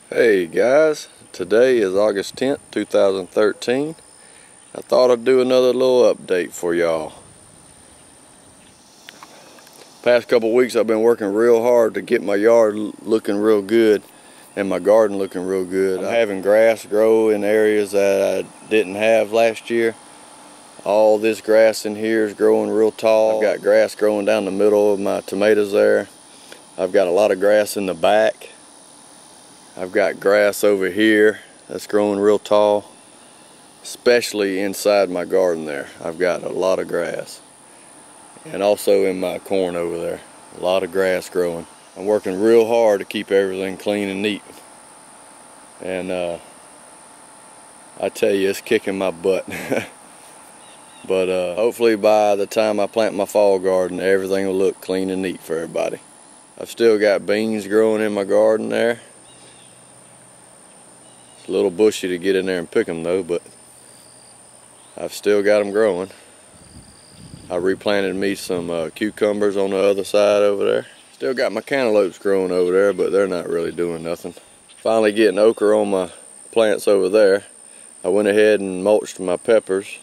Hey guys, today is August 10th, 2013. I thought I'd do another little update for y'all. Past couple weeks I've been working real hard to get my yard looking real good and my garden looking real good. I'm having grass grow in areas that I didn't have last year. All this grass in here is growing real tall. I've got grass growing down the middle of my tomatoes there. I've got a lot of grass in the back. I've got grass over here that's growing real tall, especially inside my garden there. I've got a lot of grass. And also in my corn over there, a lot of grass growing. I'm working real hard to keep everything clean and neat. And I tell you, it's kicking my butt. But hopefully by the time I plant my fall garden, everything will look clean and neat for everybody. I've still got beans growing in my garden there. It's a little bushy to get in there and pick them though, but I've still got them growing. I replanted me some cucumbers on the other side over there. Still got my cantaloupes growing over there, but they're not really doing nothing. Finally getting okra on my plants over there. I went ahead and mulched my peppers.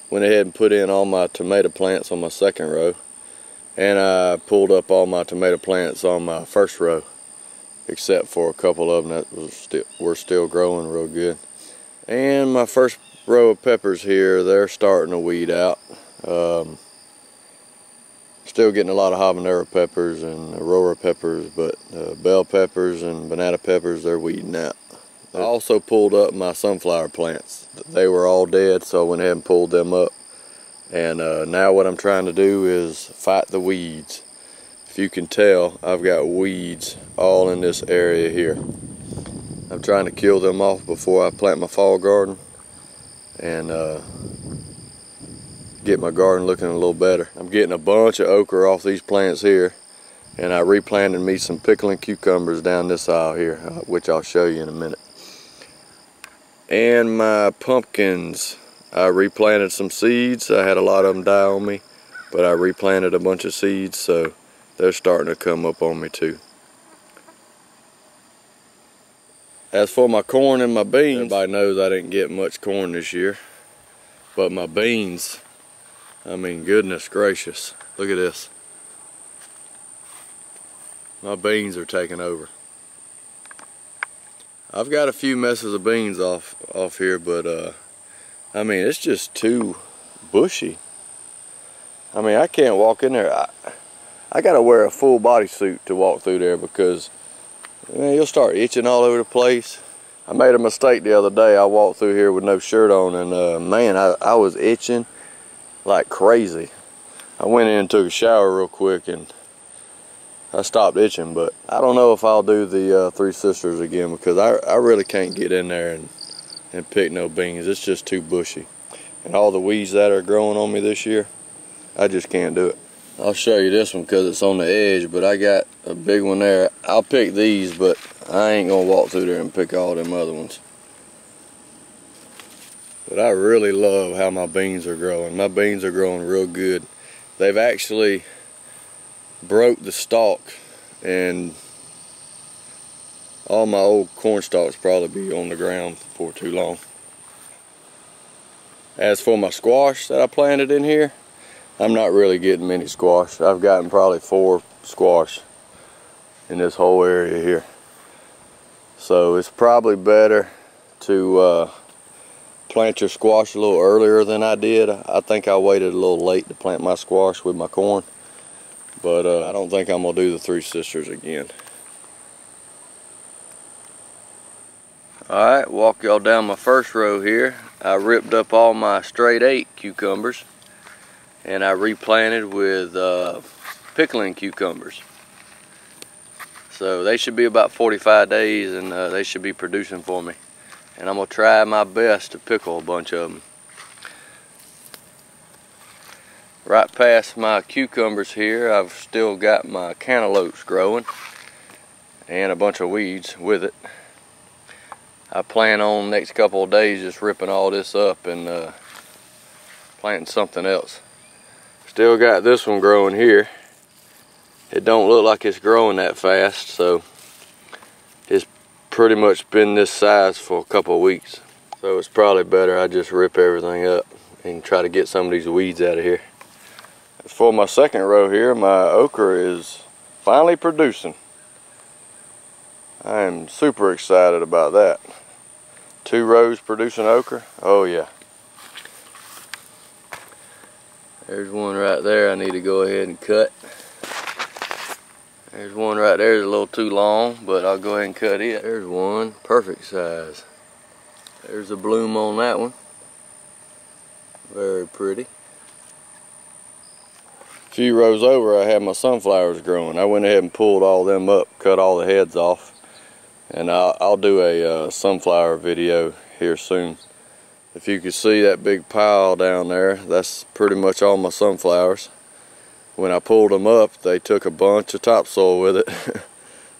Went ahead and put in all my tomato plants on my second row. And I pulled up all my tomato plants on my first row, except for a couple of them that were still growing real good. And my first row of peppers here, they're starting to weed out. Still getting a lot of habanero peppers and aurora peppers, but bell peppers and banana peppers, they're weeding out. I also pulled up my sunflower plants. They were all dead, so I went ahead and pulled them up. And now what I'm trying to do is fight the weeds. If you can tell, I've got weeds all in this area here. I'm trying to kill them off before I plant my fall garden and get my garden looking a little better. I'm getting a bunch of okra off these plants here, and I replanted me some pickling cucumbers down this aisle here, which I'll show you in a minute. And my pumpkins, I replanted some seeds. I had a lot of them die on me, but I replanted a bunch of seeds, so they're starting to come up on me too. As for my corn and my beans, everybody knows I didn't get much corn this year, but my beans, I mean, goodness gracious, look at this. My beans are taking over. I've got a few messes of beans off here, but I mean, it's just too bushy. I mean, I can't walk in there. I gotta wear a full body suit to walk through there because, man, you'll start itching all over the place. I made a mistake the other day. I walked through here with no shirt on, and man, I was itching like crazy. I went in and took a shower real quick and I stopped itching, but I don't know if I'll do the Three Sisters again because I really can't get in there and pick no beans. It's just too bushy. And all the weeds that are growing on me this year, I just can't do it. I'll show you this one because it's on the edge, but I got a big one there. I'll pick these, but I ain't gonna walk through there and pick all them other ones. But I really love how my beans are growing. My beans are growing real good. They've actually broke the stalk, and all my old corn stalks probably be on the ground for too long. As for my squash that I planted in here, I'm not really getting many squash. I've gotten probably 4 squash in this whole area here. So it's probably better to plant your squash a little earlier than I did. I think I waited a little late to plant my squash with my corn. But I don't think I'm going to do the Three Sisters again. Alright, walk y'all down my first row here. I ripped up all my straight 8 cucumbers and I replanted with pickling cucumbers. So they should be about 45 days and they should be producing for me. And I'm going to try my best to pickle a bunch of them. Right past my cucumbers here, I've still got my cantaloupes growing and a bunch of weeds with it. I plan on next couple of days just ripping all this up and planting something else. Still got this one growing here. It don't look like it's growing that fast, so it's pretty much been this size for a couple of weeks. So it's probably better I just rip everything up and try to get some of these weeds out of here. For my second row here, my okra is finally producing. I am super excited about that. 2 rows producing okra. Oh yeah. There's one right there I need to go ahead and cut. There's one right there, it's a little too long, but I'll go ahead and cut it. There's one, perfect size. There's a bloom on that one. Very pretty. A few rows over, I had my sunflowers growing. I went ahead and pulled all them up, cut all the heads off. And I'll do a sunflower video here soon. If you can see that big pile down there, that's pretty much all my sunflowers. When I pulled them up, they took a bunch of topsoil with it.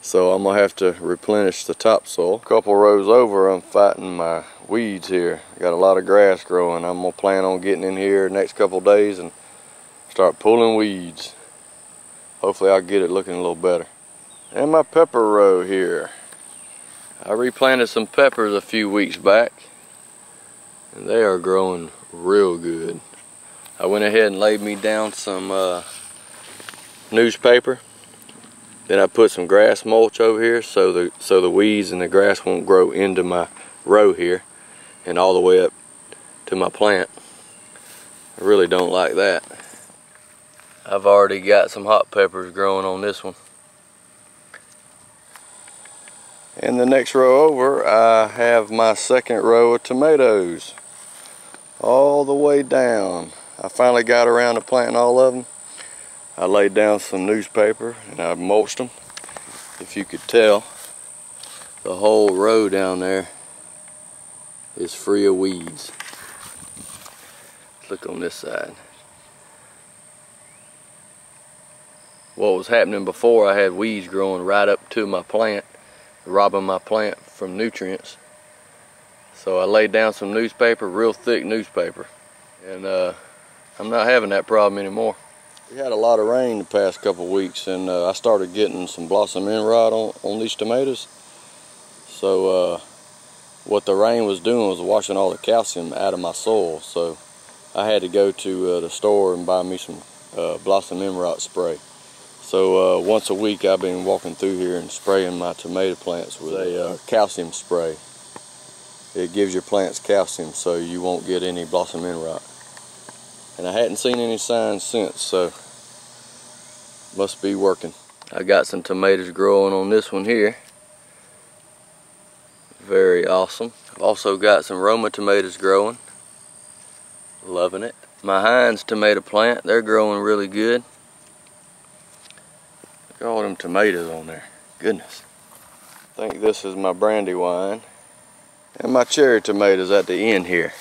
So I'm gonna have to replenish the topsoil. A couple rows over, I'm fighting my weeds here. Got a lot of grass growing. I'm gonna plan on getting in here next couple days and start pulling weeds. Hopefully I'll get it looking a little better. And my pepper row here. I replanted some peppers a few weeks back, and they are growing real good. I went ahead and laid me down some newspaper. Then I put some grass mulch over here so the weeds and the grass won't grow into my row here and all the way up to my plant. I really don't like that. I've already got some hot peppers growing on this one. In the next row over, I have my second row of tomatoes all the way down. I finally got around to planting all of them. I laid down some newspaper and I mulched them. If you could tell, the whole row down there is free of weeds. Let's look on this side. What was happening before, I had weeds growing right up to my plant, robbing my plant from nutrients. So I laid down some newspaper, real thick newspaper, and I'm not having that problem anymore. We had a lot of rain the past couple of weeks, and I started getting some blossom end rot on these tomatoes. So what the rain was doing was washing all the calcium out of my soil. So I had to go to the store and buy me some blossom end rot spray. So once a week I've been walking through here and spraying my tomato plants with a calcium spray. It gives your plants calcium so you won't get any blossom end rot. And I hadn't seen any signs since, so must be working. I got some tomatoes growing on this one here. Very awesome. I've also got some Roma tomatoes growing. Loving it. My Heinz tomato plant, they're growing really good. Look at all them tomatoes on there. Goodness. I think this is my brandywine. And my cherry tomatoes at the end here.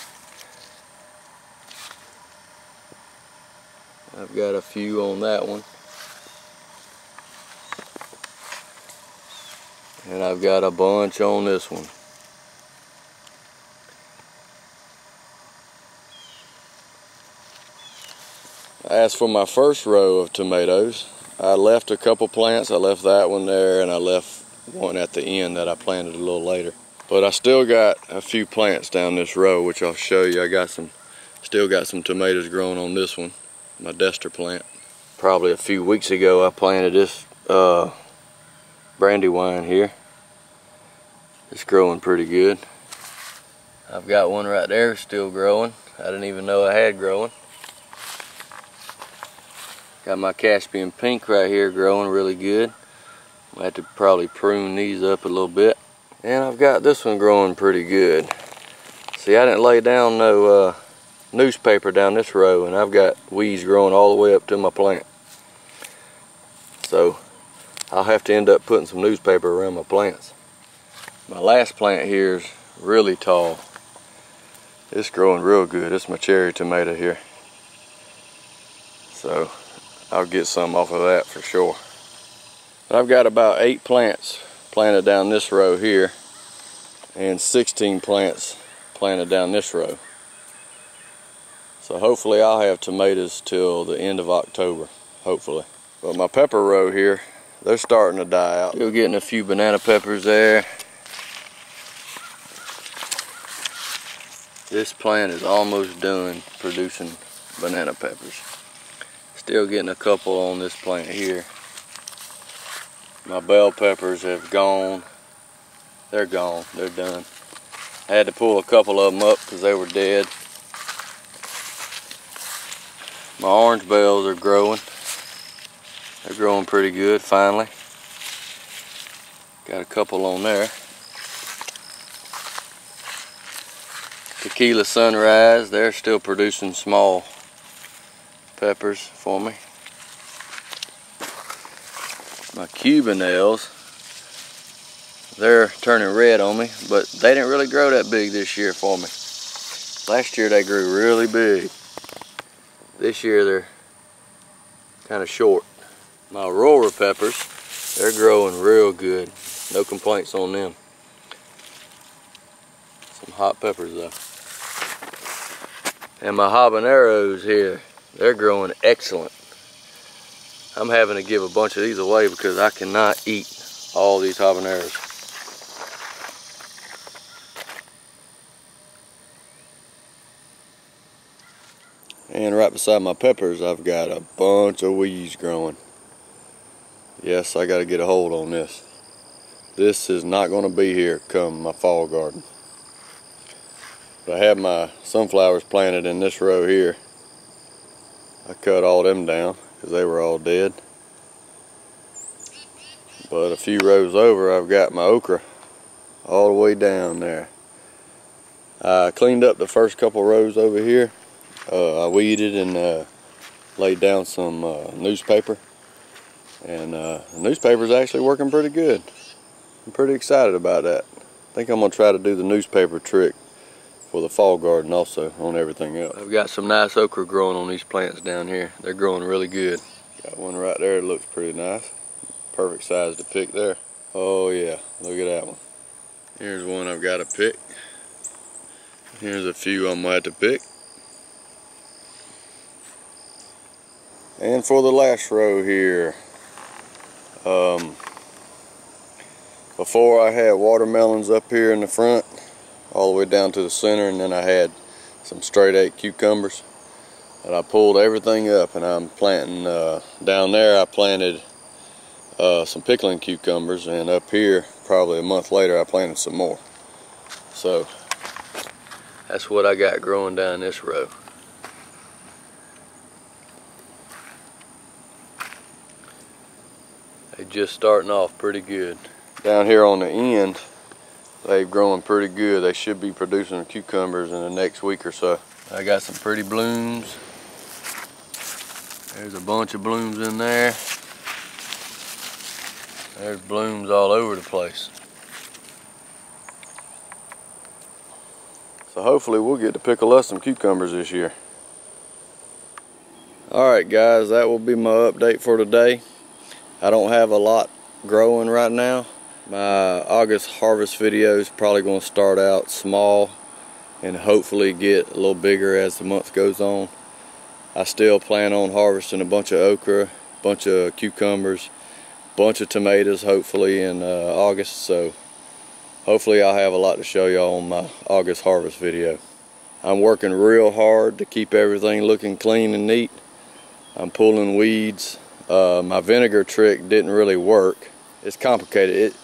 I've got a few on that one. And I've got a bunch on this one. As for my first row of tomatoes, I left a couple plants. I left that one there, and I left one at the end that I planted a little later. But I still got a few plants down this row, which I'll show you. I still got some tomatoes growing on this one, my Dester plant. Probably a few weeks ago I planted this brandywine here. It's growing pretty good. I've got one right there still growing. I didn't even know I had growing. Got my Caspian pink right here growing really good. I have to probably prune these up a little bit. And I've got this one growing pretty good. See, I didn't lay down no newspaper down this row, and I've got weeds growing all the way up to my plant. So I'll have to end up putting some newspaper around my plants. My last plant here is really tall. It's growing real good. It's my cherry tomato here. So I'll get some off of that for sure. But I've got about 8 plants planted down this row here and 16 plants planted down this row. So hopefully I'll have tomatoes till the end of October, hopefully. But my pepper row here, they're starting to die out. Still getting a few banana peppers there. This plant is almost done producing banana peppers. Still getting a couple on this plant here. My bell peppers have gone. They're gone. They're done. I had to pull a couple of them up because they were dead. My orange bells are growing. They're growing pretty good finally. Got a couple on there. Tequila Sunrise, they're still producing small peppers for me. My Cubanelles, they're turning red on me, but they didn't really grow that big this year for me. Last year they grew really big. This year they're kind of short. My Aurora peppers, they're growing real good. No complaints on them. Some hot peppers though. And my habaneros here, they're growing excellent. I'm having to give a bunch of these away because I cannot eat all these habaneros. And right beside my peppers, I've got a bunch of weeds growing. Yes, I got to get a hold on this. This is not going to be here come my fall garden. But I have my sunflowers planted in this row here. I cut all them down because they were all dead. But a few rows over, I've got my okra all the way down there. I cleaned up the first couple rows over here. I weeded and laid down some newspaper. And the newspaper's actually working pretty good. I'm pretty excited about that. I think I'm going to try to do the newspaper trick for the fall garden also on everything else. I've got some nice okra growing on these plants down here. They're growing really good. Got one right there that looks pretty nice. Perfect size to pick there. Oh yeah, look at that one. Here's one I've got to pick. Here's a few I'm going to have to pick. And for the last row here, before I had watermelons up here in the front, all the way down to the center, and then I had some straight 8 cucumbers. And I pulled everything up, and I'm planting, down there I planted some pickling cucumbers, and up here, probably a month later, I planted some more. So, that's what I got growing down this row. They're just starting off pretty good. Down here on the end, they've grown pretty good. They should be producing cucumbers in the next week or so. I got some pretty blooms. There's a bunch of blooms in there. There's blooms all over the place. So hopefully we'll get to pickle us some cucumbers this year. Alright guys, that will be my update for today. I don't have a lot growing right now. My August harvest video is probably going to start out small and hopefully get a little bigger as the month goes on. I still plan on harvesting a bunch of okra, a bunch of cucumbers, a bunch of tomatoes hopefully in August, so hopefully I'll have a lot to show y'all on my August harvest video. I'm working real hard to keep everything looking clean and neat. I'm pulling weeds. My vinegar trick didn't really work. It's complicated.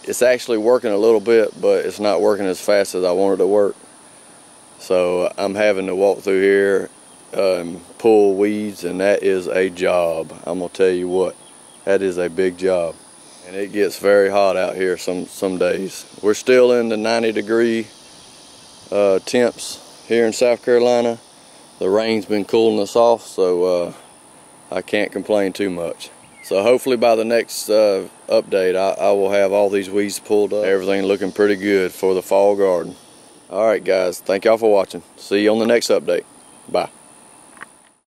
It's actually working a little bit, but it's not working as fast as I want it to work. So I'm having to walk through here and pull weeds, and that is a job. I'm gonna tell you what, that is a big job. And it gets very hot out here some days. We're still in the 90-degree temps here in South Carolina. The rain's been cooling us off, so I can't complain too much. So hopefully by the next update, I will have all these weeds pulled up. Everything looking pretty good for the fall garden. Alright guys, thank y'all for watching. See you on the next update. Bye.